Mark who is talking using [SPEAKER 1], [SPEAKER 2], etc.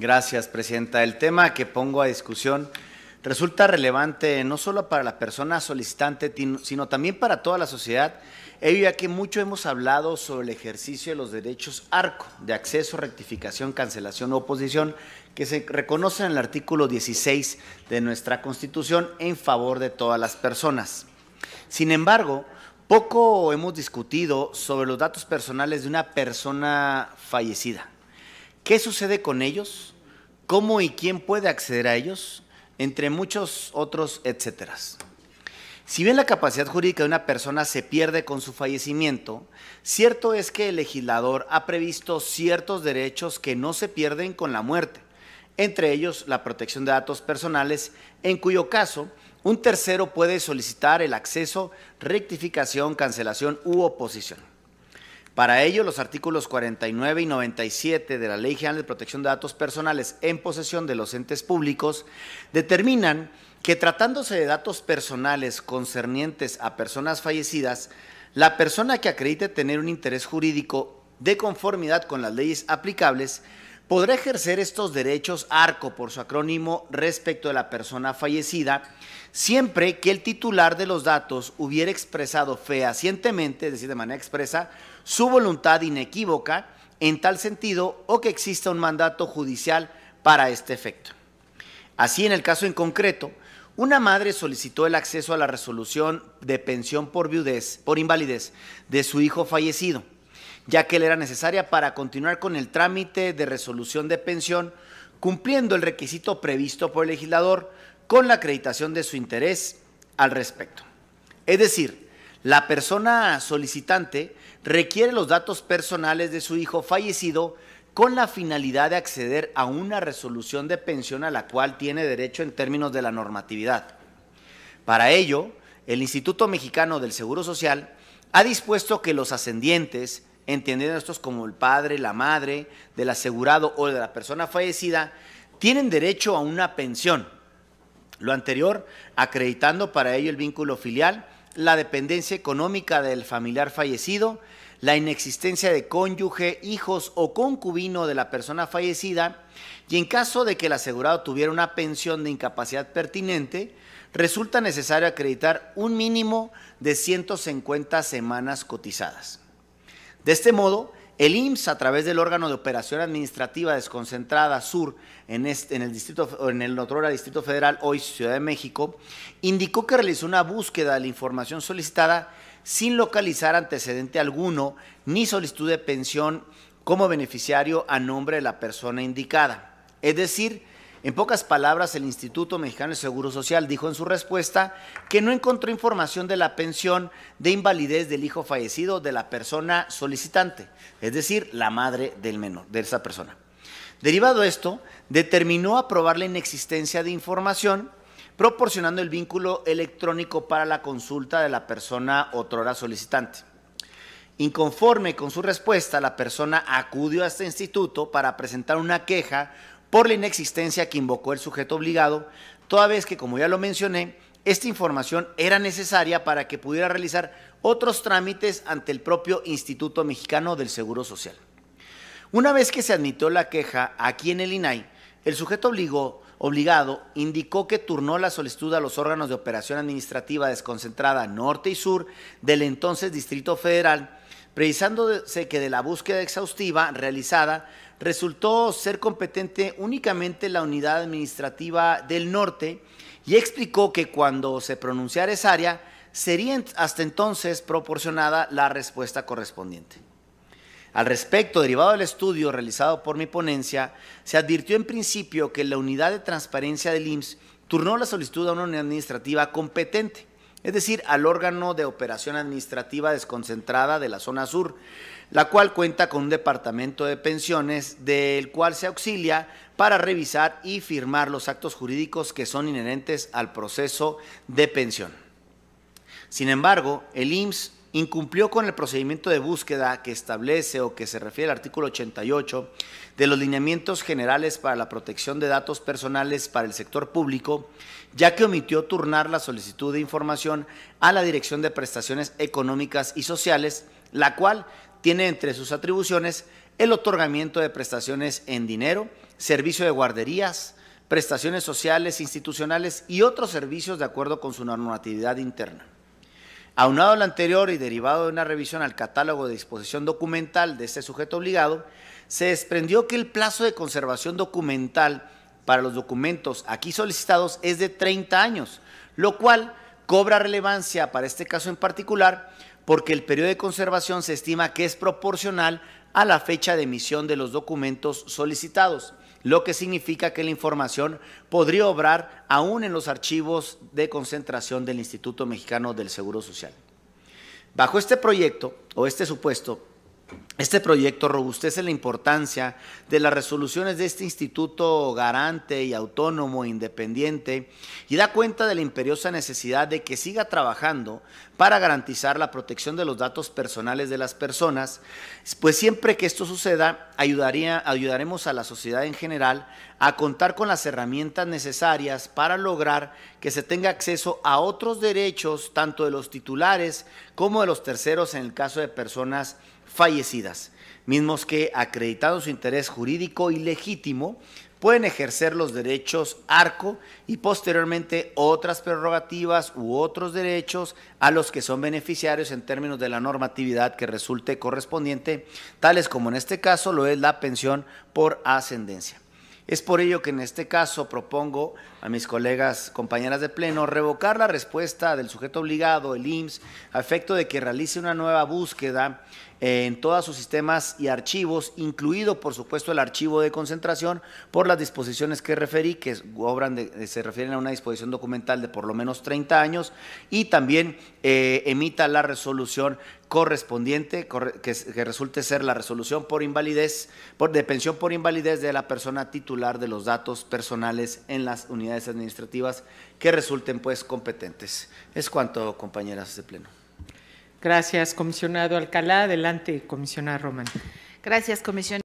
[SPEAKER 1] Gracias, Presidenta. El tema que pongo a discusión resulta relevante no solo para la persona solicitante, sino también para toda la sociedad, ya que mucho hemos hablado sobre el ejercicio de los derechos ARCO, de acceso, rectificación, cancelación o oposición, que se reconocen en el artículo 16 de nuestra Constitución en favor de todas las personas. Sin embargo, poco hemos discutido sobre los datos personales de una persona fallecida. ¿Qué sucede con ellos? ¿Cómo y quién puede acceder a ellos? Entre muchos otros, etcétera. Si bien la capacidad jurídica de una persona se pierde con su fallecimiento, cierto es que el legislador ha previsto ciertos derechos que no se pierden con la muerte, entre ellos la protección de datos personales, en cuyo caso un tercero puede solicitar el acceso, rectificación, cancelación u oposición. Para ello, los artículos 49 y 97 de la Ley General de Protección de Datos Personales en posesión de los entes públicos determinan que, tratándose de datos personales concernientes a personas fallecidas, la persona que acredite tener un interés jurídico de conformidad con las leyes aplicables podrá ejercer estos derechos ARCO, por su acrónimo, respecto de la persona fallecida, siempre que el titular de los datos hubiera expresado fehacientemente, es decir, de manera expresa, su voluntad inequívoca en tal sentido o que exista un mandato judicial para este efecto. Así, en el caso en concreto, una madre solicitó el acceso a la resolución de pensión por viudez, por invalidez de su hijo fallecido, ya que le era necesaria para continuar con el trámite de resolución de pensión, cumpliendo el requisito previsto por el legislador con la acreditación de su interés al respecto. Es decir, la persona solicitante requiere los datos personales de su hijo fallecido con la finalidad de acceder a una resolución de pensión a la cual tiene derecho en términos de la normatividad. Para ello, el Instituto Mexicano del Seguro Social ha dispuesto que los ascendientes, entendiendo estos como el padre, la madre del asegurado o de la persona fallecida, tienen derecho a una pensión. Lo anterior, acreditando para ello el vínculo filial, la dependencia económica del familiar fallecido, la inexistencia de cónyuge, hijos o concubino de la persona fallecida, y en caso de que el asegurado tuviera una pensión de incapacidad pertinente, resulta necesario acreditar un mínimo de 150 semanas cotizadas. De este modo, el IMSS, a través del órgano de operación administrativa desconcentrada Sur, en el otrora Distrito Federal, hoy Ciudad de México, indicó que realizó una búsqueda de la información solicitada sin localizar antecedente alguno ni solicitud de pensión como beneficiario a nombre de la persona indicada. Es decir, en pocas palabras, el Instituto Mexicano del Seguro Social dijo en su respuesta que no encontró información de la pensión de invalidez del hijo fallecido de la persona solicitante, es decir, la madre del menor, de esa persona. Derivado de esto, determinó aprobar la inexistencia de información, proporcionando el vínculo electrónico para la consulta de la persona otrora solicitante. Inconforme con su respuesta, la persona acudió a este instituto para presentar una queja por la inexistencia que invocó el sujeto obligado, toda vez que, como ya lo mencioné, esta información era necesaria para que pudiera realizar otros trámites ante el propio Instituto Mexicano del Seguro Social. Una vez que se admitió la queja aquí en el INAI, el sujeto obligado indicó que turnó la solicitud a los órganos de operación administrativa desconcentrada Norte y Sur del entonces Distrito Federal, precisándose que de la búsqueda exhaustiva realizada resultó ser competente únicamente la unidad administrativa del norte y explicó que cuando se pronunciara esa área sería hasta entonces proporcionada la respuesta correspondiente. Al respecto, derivado del estudio realizado por mi ponencia, se advirtió en principio que la unidad de transparencia del IMSS turnó la solicitud a una unidad administrativa competente, es decir, al órgano de operación administrativa desconcentrada de la zona sur, la cual cuenta con un departamento de pensiones del cual se auxilia para revisar y firmar los actos jurídicos que son inherentes al proceso de pensión. Sin embargo, el IMSS incumplió con el procedimiento de búsqueda que establece o que se refiere al artículo 88 de los lineamientos generales para la protección de datos personales para el sector público, ya que omitió turnar la solicitud de información a la Dirección de Prestaciones Económicas y Sociales, la cual tiene entre sus atribuciones el otorgamiento de prestaciones en dinero, servicio de guarderías, prestaciones sociales, institucionales y otros servicios de acuerdo con su normatividad interna. Aunado a lo anterior y derivado de una revisión al catálogo de disposición documental de este sujeto obligado, se desprendió que el plazo de conservación documental para los documentos aquí solicitados es de 30 años, lo cual cobra relevancia para este caso en particular porque el periodo de conservación se estima que es proporcional a la fecha de emisión de los documentos solicitados, lo que significa que la información podría obrar aún en los archivos de concentración del Instituto Mexicano del Seguro Social. Bajo este proyecto o este supuesto, este proyecto robustece la importancia de las resoluciones de este instituto garante y autónomo, independiente, y da cuenta de la imperiosa necesidad de que siga trabajando para garantizar la protección de los datos personales de las personas, pues siempre que esto suceda, ayudaremos a la sociedad en general a contar con las herramientas necesarias para lograr que se tenga acceso a otros derechos, tanto de los titulares como de los terceros en el caso de personas fallecidas, mismos que, acreditado su interés jurídico y legítimo, pueden ejercer los derechos ARCO y posteriormente otras prerrogativas u otros derechos a los que son beneficiarios en términos de la normatividad que resulte correspondiente, tales como en este caso lo es la pensión por ascendencia. Es por ello que en este caso propongo a mis colegas, compañeras de pleno, revocar la respuesta del sujeto obligado, el IMSS, a efecto de que realice una nueva búsqueda en todos sus sistemas y archivos, incluido por supuesto el archivo de concentración, por las disposiciones que referí, que se refieren a una disposición documental de por lo menos 30 años, y también emita la resolución correspondiente, que resulte ser la resolución por invalidez, de pensión por invalidez de la persona titular de los datos personales en las unidades administrativas que resulten pues competentes. Es cuanto, compañeras de pleno.
[SPEAKER 2] Gracias, comisionado Alcalá. Adelante, comisionada Román.
[SPEAKER 3] Gracias, comisionado.